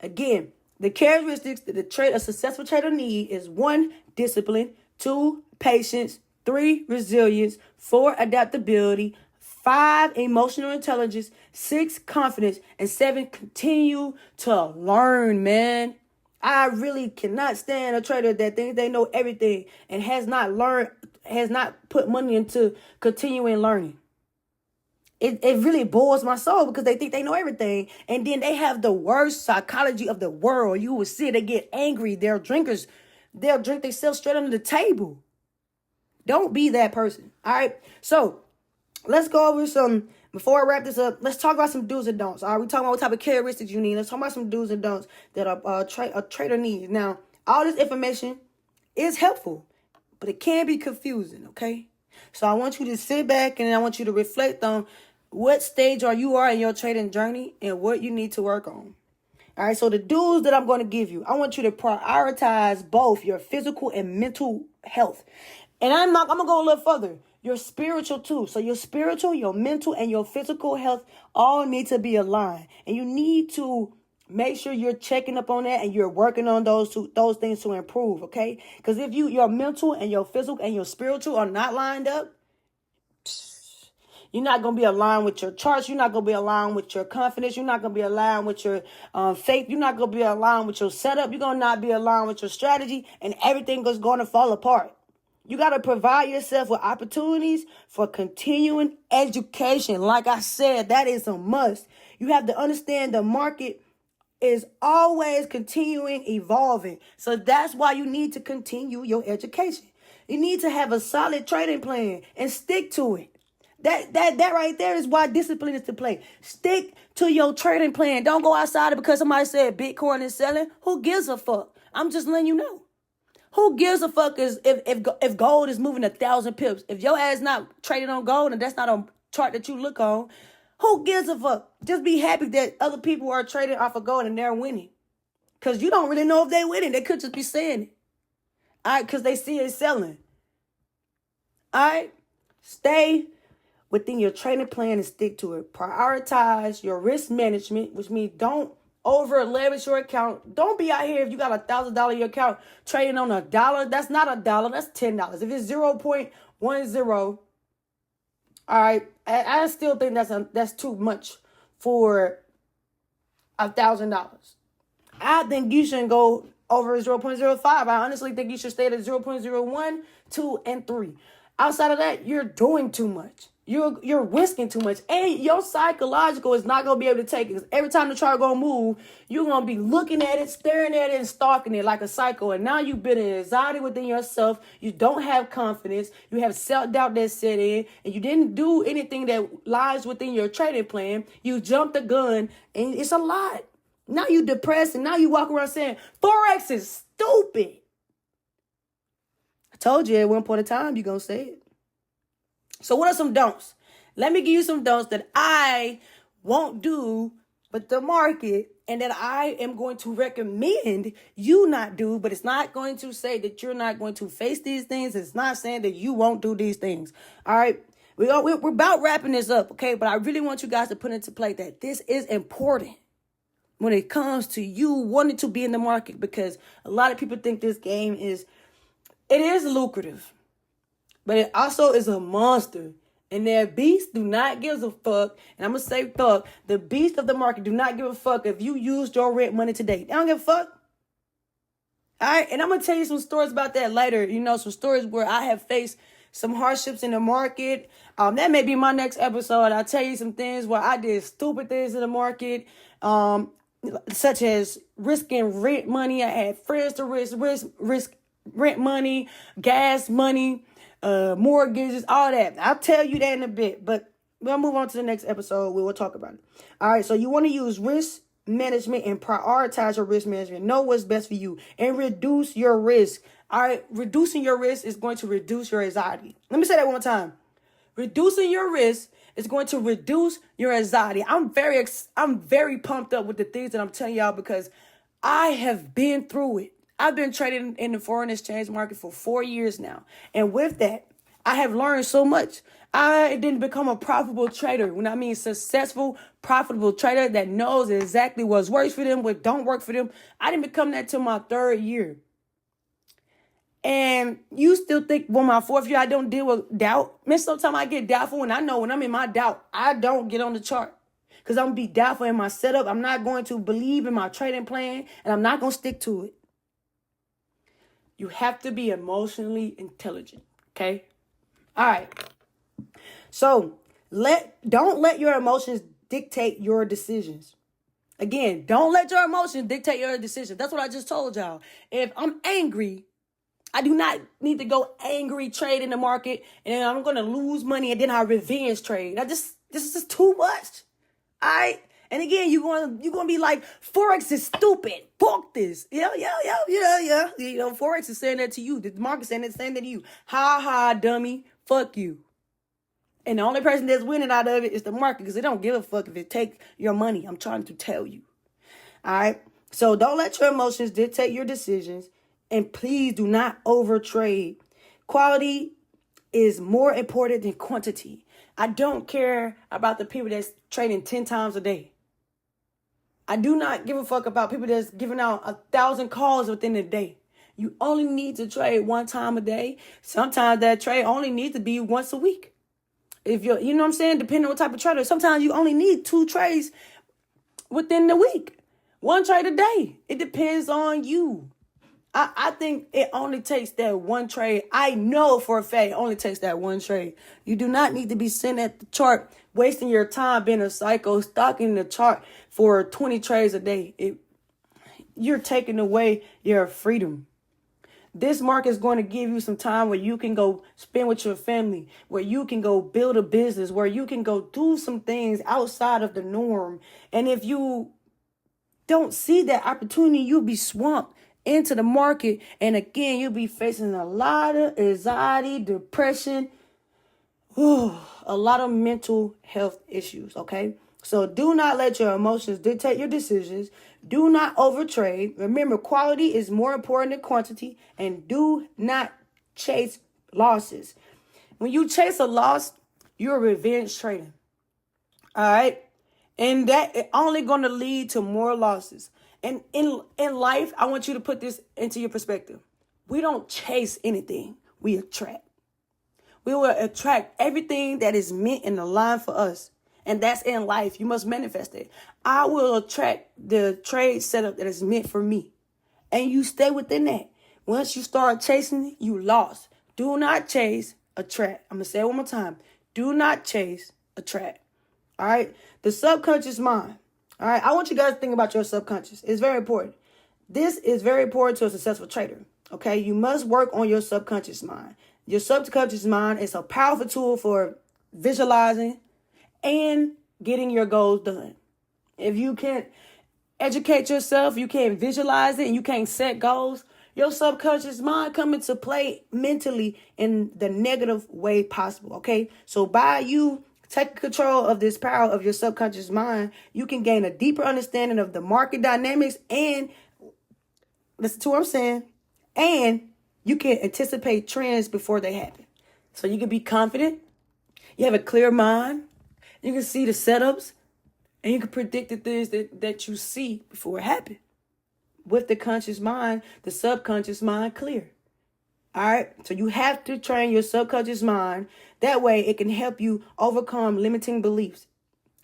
again, the characteristics that a successful trader need is 1, discipline, 2, patience, 3, resilience, 4, adaptability, 5, emotional intelligence, 6, confidence, and 7, continue to learn, man. I really cannot stand a trader that thinks they know everything and has not put money into continuing learning. It really boils my soul because they think they know everything. And then they have the worst psychology of the world. You will see they get angry. They're drinkers. They'll drink themselves straight under the table. Don't be that person. All right. So let's go over some, before I wrap this up, let's talk about some do's and don'ts. All right. We're talking about what type of characteristics you need. Let's talk about some do's and don'ts that a trader needs. Now, all this information is helpful, but it can be confusing. Okay. So I want you to sit back and I want you to reflect on what stage you are in your trading journey and what you need to work on. All right, so the do's that I'm going to give you, I want you to prioritize both your physical and mental health. And I'm going to go a little further. Your spiritual too. So your spiritual, your mental, and your physical health all need to be aligned. And you need to make sure you're checking up on that and you're working on those things to improve, okay? Because if your mental and your physical and your spiritual are not lined up, you're not going to be aligned with your charts. You're not going to be aligned with your confidence. You're not going to be aligned with your faith. You're not going to be aligned with your setup. You're going to not be aligned with your strategy, and everything is going to fall apart. You got to provide yourself with opportunities for continuing education. Like I said, that is a must. You have to understand the market is always continuing, evolving. So that's why you need to continue your education. You need to have a solid trading plan and stick to it. That right there is why discipline is to play. Stick to your trading plan. Don't go outside because somebody said Bitcoin is selling. Who gives a fuck? I'm just letting you know. Who gives a fuck is if gold is moving 1,000 pips? If your ass not trading on gold and that's not a chart that you look on, who gives a fuck? Just be happy that other people are trading off of gold and they're winning. Because you don't really know if they're winning. They could just be saying it. All right, because they see it selling. All right, stay within your trading plan and stick to it. Prioritize your risk management, which means don't over leverage your account. Don't be out here if you got $1,000 in your account trading on $1. That's not $1. That's $10. If it's 0.10, all right, I still think that's too much for $1,000. I think you shouldn't go over 0.05. I honestly think you should stay at 0.01, 2, and 3. Outside of that, you're doing too much. You're risking too much. And your psychological is not going to be able to take it. Because every time the chart going to move, you're going to be looking at it, staring at it, and stalking it like a psycho. And now you've been in anxiety within yourself. You don't have confidence. You have self-doubt that set in. And you didn't do anything that lies within your trading plan. You jumped the gun. And it's a lot. Now you depressed. And now you walk around saying, Forex is stupid. I told you at one point in time you're going to say it. So what are some don'ts? Let me give you some don'ts that I won't do, but the market, and that I am going to recommend you not do, but it's not going to say that you're not going to face these things. It's not saying that you won't do these things. All right. We're about wrapping this up, okay? But I really want you guys to put into play that this is important when it comes to you wanting to be in the market, because a lot of people think this game is lucrative. But it also is a monster. And their beasts do not give a fuck. And I'm going to say fuck. The beasts of the market do not give a fuck if you used your rent money today. They don't give a fuck. All right. And I'm going to tell you some stories about that later. You know, some stories where I have faced some hardships in the market. That may be my next episode. I'll tell you some things where I did stupid things in the market. Such as risking rent money. I had friends to risk rent money, gas money, mortgages, all that. I'll tell you that in a bit, but we'll move on to the next episode. We'll talk about it. All right. So you want to use risk management and prioritize your risk management. Know what's best for you and reduce your risk. All right. Reducing your risk is going to reduce your anxiety. Let me say that one more time. Reducing your risk is going to reduce your anxiety. I'm very pumped up with the things that I'm telling y'all because I have been through it. I've been trading in the foreign exchange market for 4 years now. And with that, I have learned so much. I didn't become a profitable trader. When I mean successful, profitable trader that knows exactly what works for them, what don't work for them. I didn't become that till my 3rd year. And you still think, well, my 4th year, I don't deal with doubt. Man, sometimes I get doubtful, and I know when I'm in my doubt, I don't get on the chart. Because I'm going to be doubtful in my setup. I'm not going to believe in my trading plan, and I'm not going to stick to it. You have to be emotionally intelligent, okay? All right. So Don't let your emotions dictate your decisions. Again, don't let your emotions dictate your decisions. That's what I just told y'all. If I'm angry, I do not need to go angry trade in the market and then I'm going to lose money and then I revenge trade. This is just too much. All right. And again, you're going to be like, Forex is stupid. Fuck this. Yeah. You know, Forex is saying that to you. The market's saying that to you. Ha ha, dummy. Fuck you. And the only person that's winning out of it is the market because they don't give a fuck if it takes your money. I'm trying to tell you. All right. So don't let your emotions dictate your decisions. And please do not overtrade. Quality is more important than quantity. I don't care about the people that's trading 10 times a day. I do not give a fuck about people that's giving out 1,000 calls within a day. You only need to trade one time a day. Sometimes that trade only needs to be once a week. If you're, you know what I'm saying? Depending on what type of trader. Sometimes you only need 2 trades within the week. 1 trade a day. It depends on you. I think it only takes that 1 trade. I know for a fact it only takes that 1 trade. You do not need to be sitting at the chart, wasting your time being a psycho, stalking the chart for 20 trades a day. You're taking away your freedom. This market is going to give you some time where you can go spend with your family, where you can go build a business, where you can go do some things outside of the norm. And if you don't see that opportunity, you'll be swamped into the market. And again, you'll be facing a lot of anxiety, depression, a lot of mental health issues. Okay. So do not let your emotions dictate your decisions. Do not overtrade. Remember, quality is more important than quantity, and do not chase losses. When you chase a loss, you're revenge trading. All right. And that is only going to lead to more losses. And in life, I want you to put this into your perspective. We don't chase anything. We attract. We will attract everything that is meant in the line for us. And that's in life. You must manifest it. I will attract the trade setup that is meant for me. And you stay within that. Once you start chasing it, you lost. Do not chase, attract. I'm going to say it one more time. Do not chase, attract. All right. The subconscious mind. All right. I want you guys to think about your subconscious. It's very important. This is very important to a successful trader. Okay. You must work on your subconscious mind. Your subconscious mind is a powerful tool for visualizing and getting your goals done. If you can't educate yourself, you can't visualize it, and you can't set goals, your subconscious mind come into play mentally in the negative way possible. Okay. So by you taking control of this power of your subconscious mind, you can gain a deeper understanding of the market dynamics and listen to what I'm saying. And you can anticipate trends before they happen. So you can be confident. You have a clear mind. You can see the setups. And you can predict the things that you see before it happens. With the conscious mind, the subconscious mind clear. All right. So you have to train your subconscious mind. That way it can help you overcome limiting beliefs.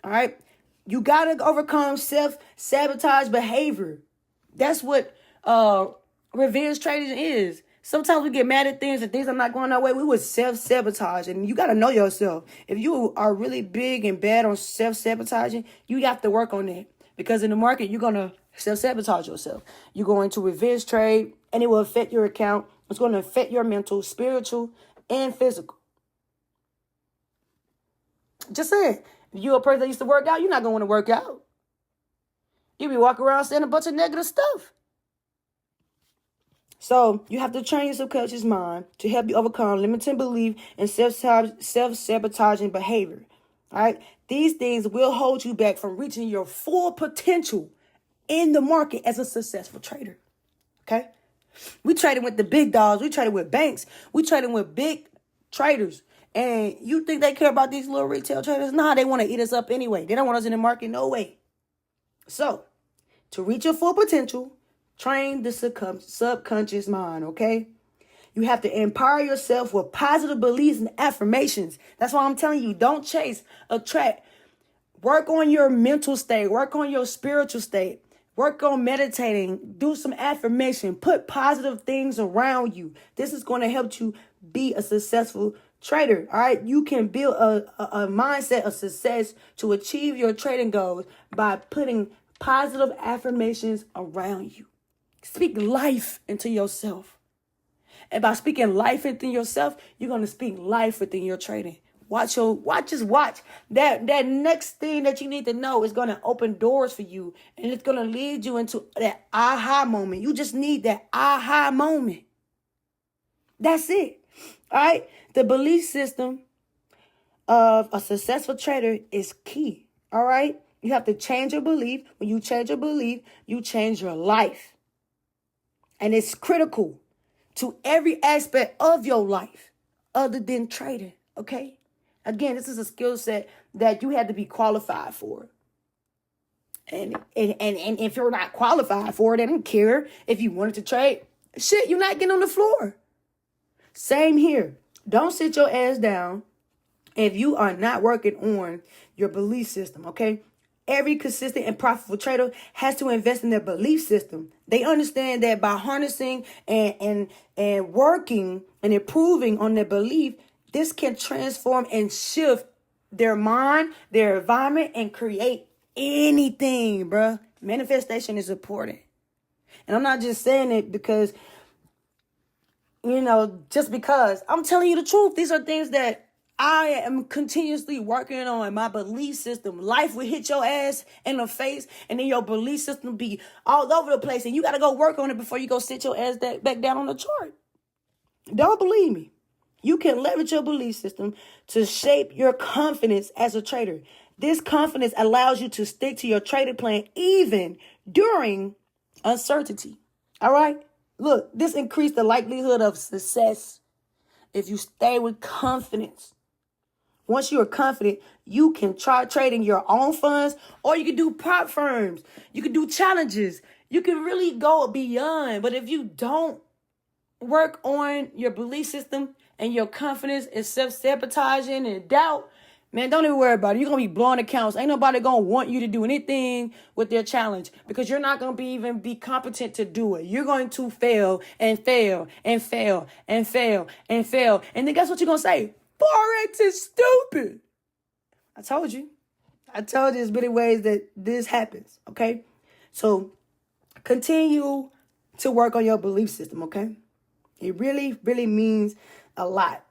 All right. You got to overcome self-sabotage behavior. That's what revenge trading is. Sometimes we get mad at things and things are not going our way. We would self-sabotage. And you got to know yourself. If you are really big and bad on self-sabotaging, you have to work on that. Because in the market, you're going to self-sabotage yourself. You're going to revenge trade, and it will affect your account. It's going to affect your mental, spiritual, and physical. Just saying, if you're a person that used to work out, you're not going to want to work out. You'll be walking around saying a bunch of negative stuff. So you have to train your subconscious mind to help you overcome limiting belief and self-sabotaging behavior. All right. These things will hold you back from reaching your full potential in the market as a successful trader. Okay. We trading with the big dogs. We trading with banks. We trading with big traders. And you think they care about these little retail traders? Nah, they want to eat us up anyway. They don't want us in the market. No way. So to reach your full potential, train the subconscious mind, okay? You have to empower yourself with positive beliefs and affirmations. That's why I'm telling you, don't chase, attract. Work on your mental state. Work on your spiritual state. Work on meditating. Do some affirmation. Put positive things around you. This is going to help you be a successful trader, all right, you can build a mindset of success to achieve your trading goals by putting positive affirmations around you. Speak life into yourself. And by speaking life into yourself, you're going to speak life within your trading. Watch. That next thing that you need to know is going to open doors for you. And it's going to lead you into that aha moment. You just need that aha moment. That's it. All right. The belief system of a successful trader is key. All right. You have to change your belief. When you change your belief, you change your life. And it's critical to every aspect of your life other than trading. Okay. Again, this is a skill set that you have to be qualified for. And if you're not qualified for it, I don't care if you wanted to trade. Shit, you're not getting on the floor. Same here. Don't sit your ass down if you are not working on your belief system, okay? Every consistent and profitable trader has to invest in their belief system. They understand that by harnessing and working and improving on their belief, this can transform and shift their mind, their environment, and create anything, bruh. Manifestation is important. And I'm not just saying it because, just because. I'm telling you the truth. These are things that I am continuously working on. My belief system. Life will hit your ass in the face, and then your belief system be all over the place. And you got to go work on it before you go sit your ass back down on the chart. Don't believe me. You can leverage your belief system to shape your confidence as a trader. This confidence allows you to stick to your trading plan even during uncertainty. All right? Look, this increases the likelihood of success if you stay with confidence. Once you are confident, you can try trading your own funds, or you can do prop firms. You can do challenges. You can really go beyond. But if you don't work on your belief system and your confidence is self-sabotaging and doubt, man, don't even worry about it. You're going to be blowing accounts. Ain't nobody going to want you to do anything with their challenge because you're not going to even be competent to do it. You're going to fail and fail and fail and fail and fail. And then guess what you're going to say? Forex is stupid. I told you there's many ways that this happens, okay? So continue to work on your belief system, okay? It really, really means a lot.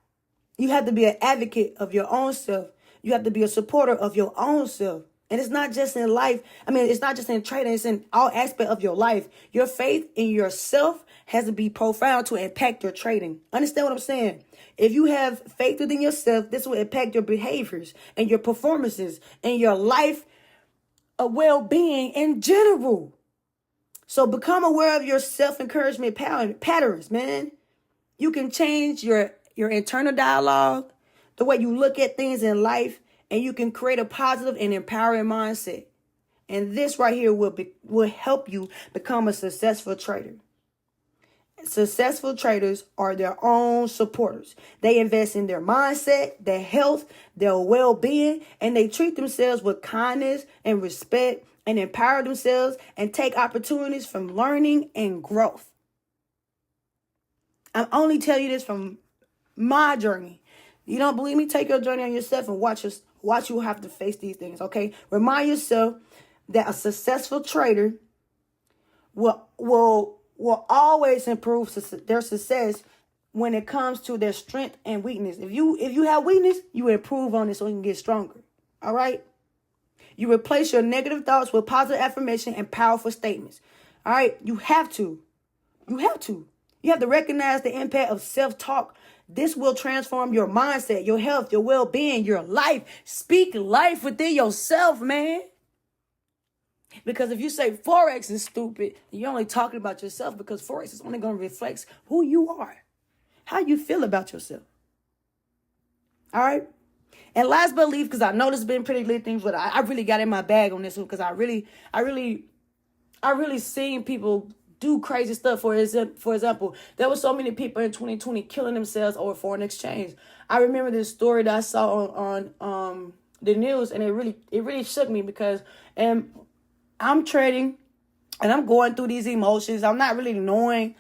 You have to be an advocate of your own self. You have to be a supporter of your own self. And it's not just in life. It's not just in trading. It's in all aspects of your life. Your faith in yourself has to be profound to impact your trading. Understand what I'm saying? If you have faith within yourself, this will impact your behaviors and your performances and your life of well-being in general. So become aware of your self-encouragement patterns, man. You can change your internal dialogue, the way you look at things in life, and you can create a positive and empowering mindset. And this right here will help you become a successful trader. Successful traders are their own supporters. They invest in their mindset, their health, their well-being, and they treat themselves with kindness and respect and empower themselves and take opportunities from learning and growth. I'm only telling you this from my journey. You don't believe me? Take your journey on yourself and watch you have to face these things, okay? Remind yourself that a successful trader will always improve their success when it comes to their strength and weakness. If you have weakness, you improve on it so you can get stronger. All right? You replace your negative thoughts with positive affirmation and powerful statements. All right? You have to. You have to recognize the impact of self-talk. This will transform your mindset, your health, your well-being, your life. Speak life within yourself, man. Because if you say Forex is stupid, you're only talking about yourself because Forex is only going to reflect who you are, how you feel about yourself. All right? And last but not least, because I know this has been pretty lit things, but I really got in my bag on this one because I really seen people do crazy stuff. For example, there were so many people in 2020 killing themselves over foreign exchange. I remember this story that I saw on the news, and it really shook me because I'm trading and I'm going through these emotions. I'm not really knowing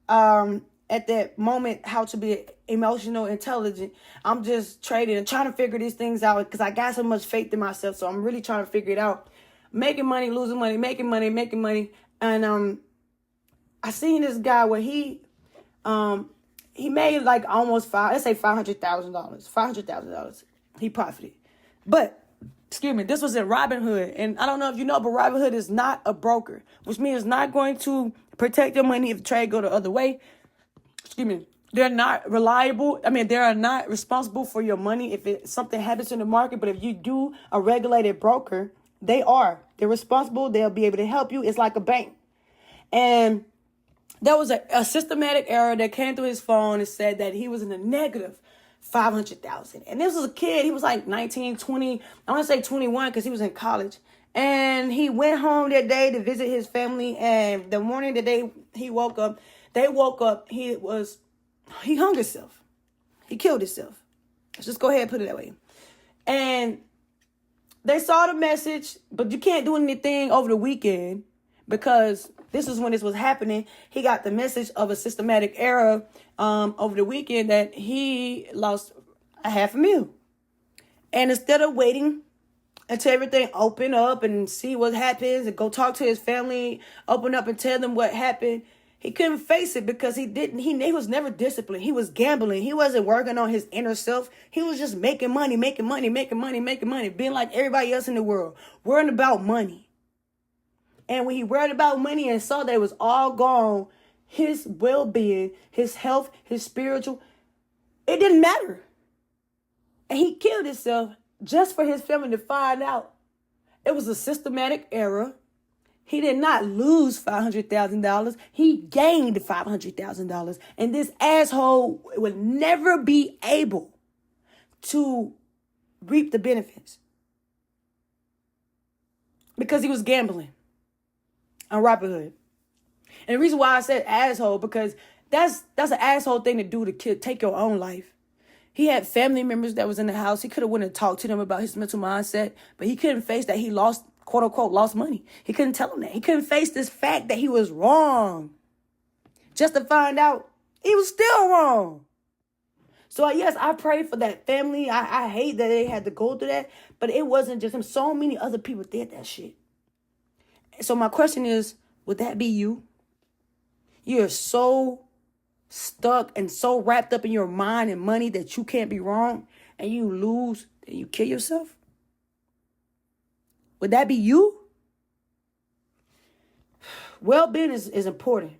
at that moment how to be emotional, intelligent. I'm just trading and trying to figure these things out because I got so much faith in myself. So I'm really trying to figure it out. Making money, losing money, making money. And I seen this guy where he made like almost let's say $500,000. He profited. But excuse me, this was in Robinhood. And I don't know if you know, but Robinhood is not a broker, which means it's not going to protect your money if the trade go the other way. Excuse me. They're not reliable. I mean, they are not responsible for your money if something happens in the market. But if you do a regulated broker, they are. They're responsible. They'll be able to help you. It's like a bank. And there was a systematic error that came through his phone and said that he was in a negative 500,000. And this was a kid. He was like 19, 20. I want to say 21 because he was in college. And he went home that day to visit his family. And the morning that he woke up, he hung himself. He killed himself. Let's just go ahead and put it that way. And they saw the message, but you can't do anything over the weekend because this is when this was happening. He got the message of a systematic error over the weekend that he lost $500,000. And instead of waiting until everything open up and see what happens and go talk to his family, open up and tell them what happened, he couldn't face it because he was never disciplined. He was gambling. He wasn't working on his inner self. He was just making money, being like everybody else in the world, worrying about money. And when he worried about money and saw that it was all gone, his well-being, his health, his spiritual, it didn't matter. And he killed himself just for his family to find out. It was a systematic error. He did not lose $500,000. He gained $500,000. And this asshole would never be able to reap the benefits because he was gambling on Robinhood. And the reason why I said asshole, because that's an asshole thing to do to take your own life. He had family members that was in the house. He could have went and talked to them about his mental mindset, but he couldn't face that he lost, quote unquote, lost money. He couldn't tell them that. He couldn't face this fact that he was wrong. Just to find out he was still wrong. So yes, I pray for that family. I hate that they had to go through that, but it wasn't just him. So many other people did that shit. So my question is, would that be you? You're so stuck and so wrapped up in your mind and money that you can't be wrong and you lose and you kill yourself? Would that be you? Well-being is important.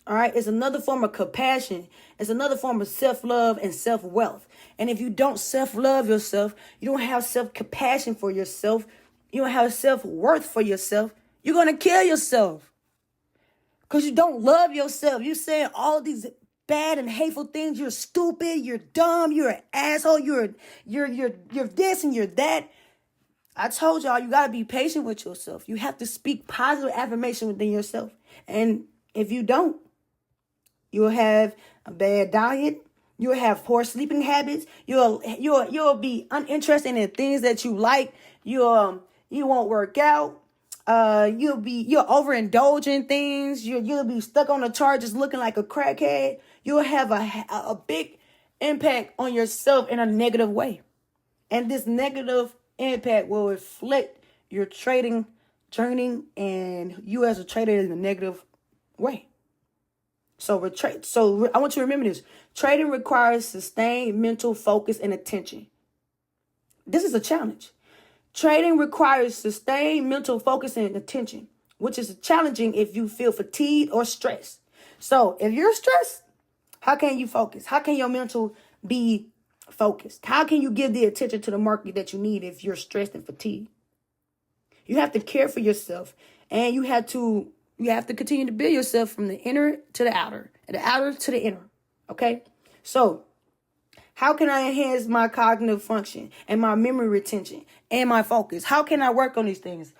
All right. It's another form of compassion. It's another form of self-love and self-wealth. And if you don't self-love yourself, you don't have self-compassion for yourself, you don't have self-worth for yourself, you're going to kill yourself. Because you don't love yourself. You're saying all these bad and hateful things. You're stupid. You're dumb. You're an asshole. You're this and you're that. I told y'all, you got to be patient with yourself. You have to speak positive affirmation within yourself. And if you don't, you'll have a bad diet. You'll have poor sleeping habits. You'll be uninterested in things that you like. You won't work out. You'll overindulge in things. You'll be stuck on the chart just looking like a crackhead. You'll have a big impact on yourself in a negative way. And this negative impact will reflect your trading journey and you as a trader in a negative way. So I want you to remember this. Trading requires sustained mental focus and attention. This is a challenge. Trading requires sustained mental focus and attention, which is challenging if you feel fatigued or stressed. So if you're stressed, how can you focus? How can your mental be focused? How can you give the attention to the market that you need if you're stressed and fatigued? You have to care for yourself, and you have to continue to build yourself from the inner to the outer, and the outer to the inner. Okay? So how can I enhance my cognitive function and my memory retention and my focus? How can I work on these things?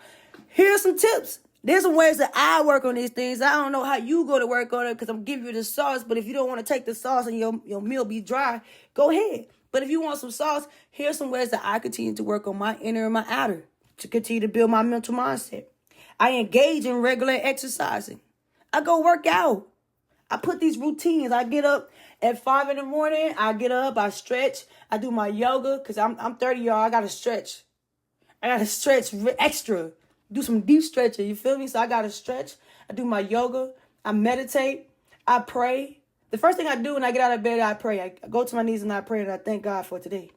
Here's some tips. There's some ways that I work on these things. I don't know how you go to work on it because I'm giving you the sauce. But if you don't want to take the sauce and your meal be dry, go ahead. But if you want some sauce, here's some ways that I continue to work on my inner and my outer to continue to build my mental mindset. I engage in regular exercising. I go work out. I put these routines. I get up At 5 in the morning, I get up, I stretch, I do my yoga, because I'm 30, y'all. I got to stretch. I got to stretch extra. Do some deep stretching, you feel me? So I got to stretch. I do my yoga. I meditate. I pray. The first thing I do when I get out of bed, I pray. I go to my knees and I pray and I thank God for today.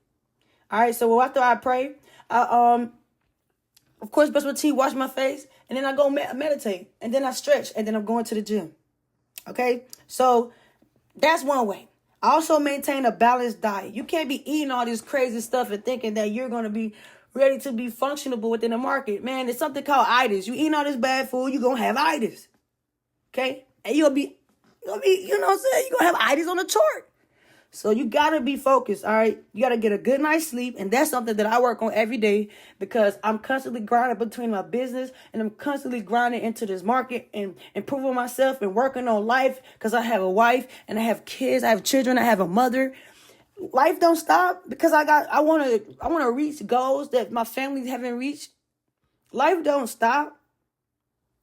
All right, so after I pray, I, of course, brush my teeth, wash my face, and then I go meditate. And then I stretch, and then I'm going to the gym. Okay? So that's one way. I also maintain a balanced diet. You can't be eating all this crazy stuff and thinking that you're going to be ready to be functionable within the market. Man, there's something called itis. You eating all this bad food, you're going to have itis. Okay? And you'll be, you know what I'm saying? You're going to have itis on the chart. So you got to be focused, all right? You got to get a good night's sleep, and that's something that I work on every day because I'm constantly grinding between my business, and I'm constantly grinding into this market and improving myself and working on life because I have a wife and I have kids, I have children, I have a mother. Life don't stop because I want to reach goals that my family haven't reached. Life don't stop.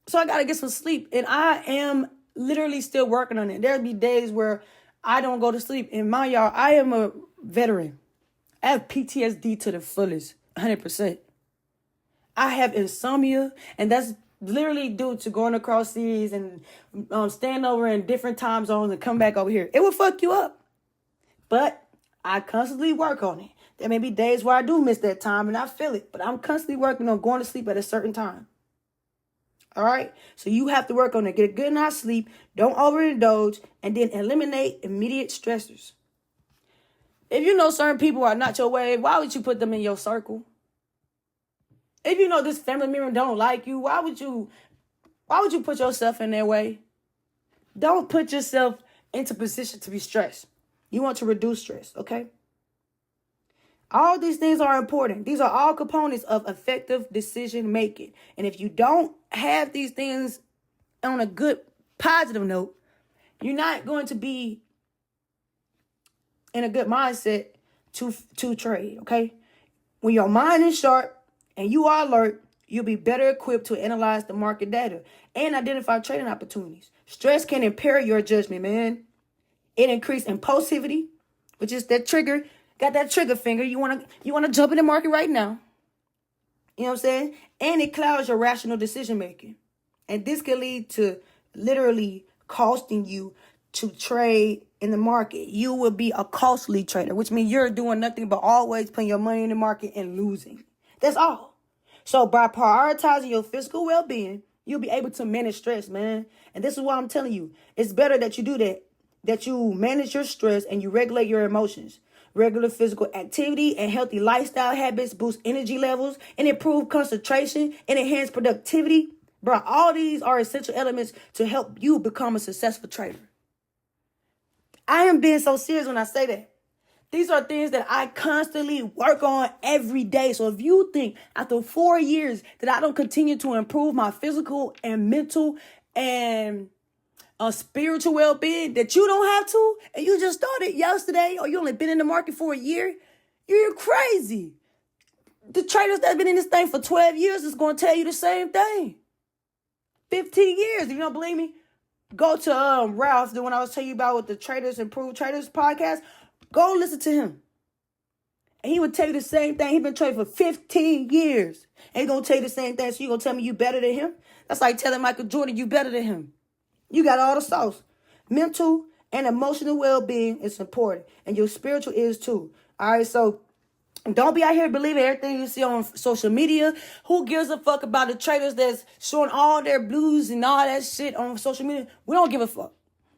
So I got to get some sleep, and I am literally still working on it. There'll be days where I don't go to sleep. And mind y'all, I am a veteran. I have PTSD to the fullest, 100%. I have insomnia, and that's literally due to going across seas and staying over in different time zones and come back over here. It will fuck you up. But I constantly work on it. There may be days where I do miss that time, and I feel it. But I'm constantly working on going to sleep at a certain time. All right. So you have to work on it. Get a good night's sleep. Don't overindulge. And then eliminate immediate stressors. If you know certain people are not your way, why would you put them in your circle? If you know this family member don't like you, why would you put yourself in their way? Don't put yourself into position to be stressed. You want to reduce stress, okay? All these things are important. These are all components of effective decision making. And if you don't have these things on a good, positive note, you're not going to be in a good mindset to trade, okay? When your mind is sharp and you are alert, you'll be better equipped to analyze the market data and identify trading opportunities. Stress can impair your judgment, man. It increases impulsivity, which is that trigger. Got that trigger finger. You wanna jump in the market right now. You know what I'm saying? And it clouds your rational decision making. And this can lead to literally costing you to trade in the market. You will be a costly trader, which means you're doing nothing but always putting your money in the market and losing. That's all. So by prioritizing your physical well-being, you'll be able to manage stress, man. And this is what I'm telling you. It's better that you do that you manage your stress and you regulate your emotions. Regular physical activity and healthy lifestyle habits boost energy levels and improve concentration and enhance productivity. Bro, all these are essential elements to help you become a successful trader. I am being so serious when I say that. These are things that I constantly work on every day. So if you think after 4 years that I don't continue to improve my physical and mental and spiritual well-being, that you don't have to, and you just started yesterday, or you only been in the market for a year, you're crazy. The traders that's been in this thing for 12 years is going to tell you the same thing. 15 years. If you don't believe me, go to Ralph, the one I was telling you about with the Traders Improve Traders podcast. Go listen to him. And he would tell you the same thing. He's been trading for 15 years. And he's going to tell you the same thing. So you're going to tell me you better than him? That's like telling Michael Jordan you better than him. You got all the sauce. Mental and emotional well-being is important. And your spiritual is too. All right, so don't be out here believing everything you see on social media. Who gives a fuck about the traders that's showing all their blues and all that shit on social media? We don't give a fuck.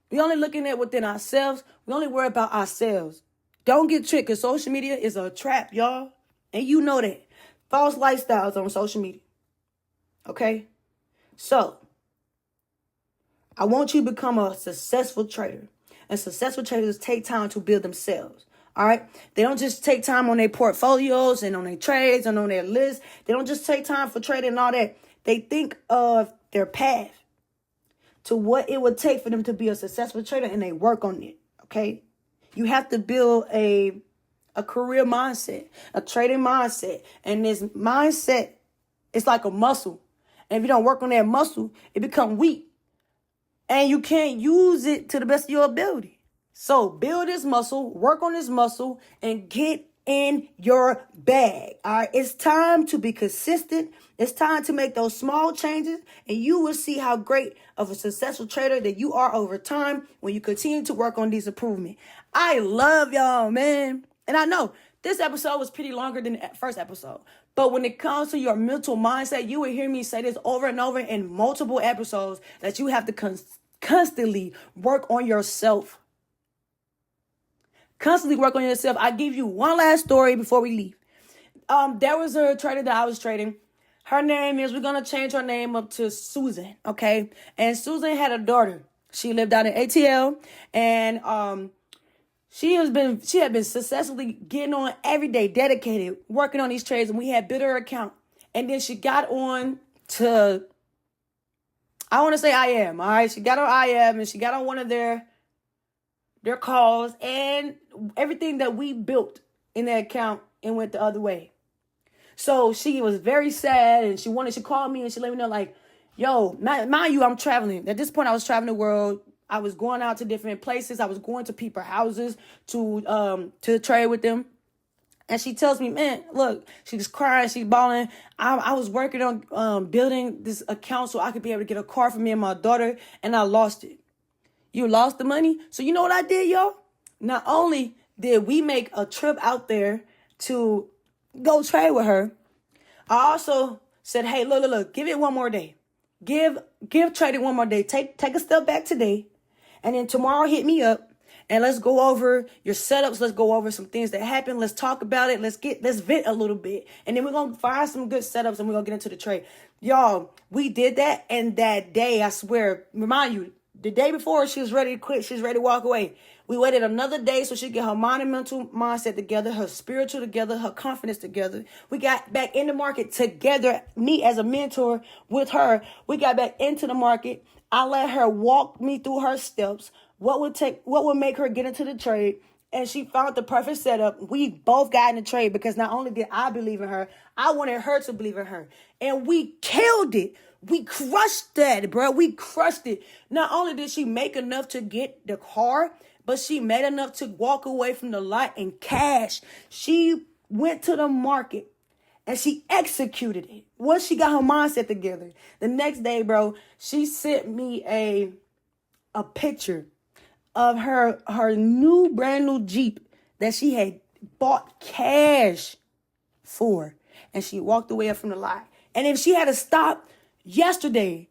We only looking at within ourselves. We only worry about ourselves. Don't get tricked, because social media is a trap, y'all. And you know that. False lifestyles on social media. Okay? So, I want you to become a successful trader. And successful traders take time to build themselves. All right? They don't just take time on their portfolios and on their trades and on their lists. They don't just take time for trading and all that. They think of their path to what it would take for them to be a successful trader, and they work on it. Okay? You have to build a career mindset, a trading mindset. And this mindset is like a muscle. And if you don't work on that muscle, it becomes weak. And you can't use it to the best of your ability. So build this muscle, work on this muscle, and get in your bag. All right. It's time to be consistent. It's time to make those small changes, and you will see how great of a successful trader that you are over time when you continue to work on these improvements. I love y'all, man. And I know this episode was pretty longer than the first episode. But when it comes to your mental mindset, you will hear me say this over and over in multiple episodes that you have to constantly work on yourself. Constantly work on yourself. I give you one last story before we leave. There was a trader that I was trading. Her name is, we're going to change her name up to Susan, okay? And Susan had a daughter. She lived out in ATL, and she had been successfully getting on every day, dedicated, working on these trades, and we had built her account. And then she got on to, I want to say IM, all right? She got on IM, and she got on one of their calls, and everything that we built in that account and went the other way. So she was very sad, and she called me and she let me know, like, yo, mind you, I'm traveling. At this point, I was traveling the world. I was going out to different places. I was going to people's houses to trade with them. And she tells me, man, look, she's crying, she's bawling. I was working on building this account so I could be able to get a car for me and my daughter, and I lost it. You lost the money? So you know what I did, yo? Not only did we make a trip out there to go trade with her, I also said, hey, look, give it one more day. Give trading one more day. Take a step back today, and then tomorrow hit me up, and let's go over your setups. Let's go over some things that happened. Let's talk about it. Let's vent a little bit, and then we're going to find some good setups, and we're going to get into the trade. Y'all, we did that, and that day, I swear, remind you, the day before, she was ready to quit. She was ready to walk away. We waited another day so she could get her mind and mental mindset together, her spiritual together, her confidence together. We got back in the market together, me as a mentor with her. We got back into the market. I let her walk me through her steps, what would make her get into the trade. And she found the perfect setup. We both got in the trade because not only did I believe in her, I wanted her to believe in her. And we killed it. We crushed that, bro. We crushed it. Not only did she make enough to get the car, but she made enough to walk away from the lot in cash. She went to the market and she executed it. Once she got her mindset together, the next day, bro, she sent me a picture of her brand new Jeep that she had bought cash for, and she walked away from the lot. And if she had to stop yesterday,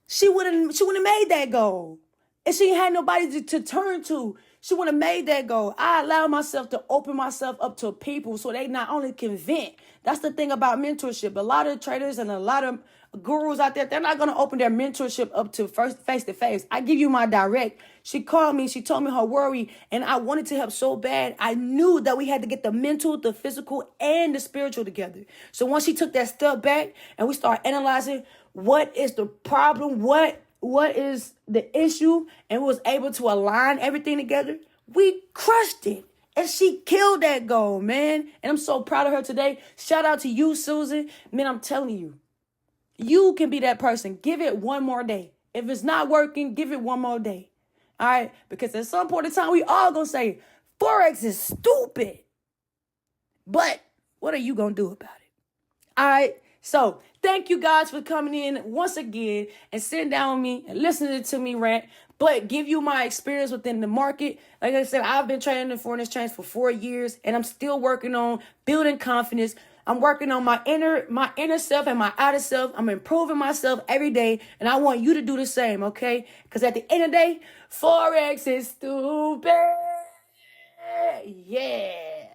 she wouldn't have made that goal. And she had nobody to turn to. She would have made that goal. I allow myself to open myself up to people so they not only can vent. That's the thing about mentorship. A lot of traders and a lot of gurus out there, they're not going to open their mentorship up to first face-to-face. I give you my direct. She called me. She told me her worry, and I wanted to help so bad. I knew that we had to get the mental, the physical, and the spiritual together. So once she took that step back and we started analyzing what is the problem, what is the issue, and was able to align everything together, we crushed it. And she killed that goal, man. And I'm so proud of her today. Shout out to you, Susan. Man, I'm telling you, you can be that person. Give it one more day. If it's not working, give it one more day. All right? Because at some point in time, we all going to say, Forex is stupid. But what are you going to do about it? All right? So thank you guys for coming in once again and sitting down with me and listening to me rant, but give you my experience within the market. Like I said, I've been trading in foreign exchange for 4 years, and I'm still working on building confidence. I'm working on my inner self and my outer self. I'm improving myself every day, and I want you to do the same, okay? Because at the end of the day, Forex is stupid. Yeah.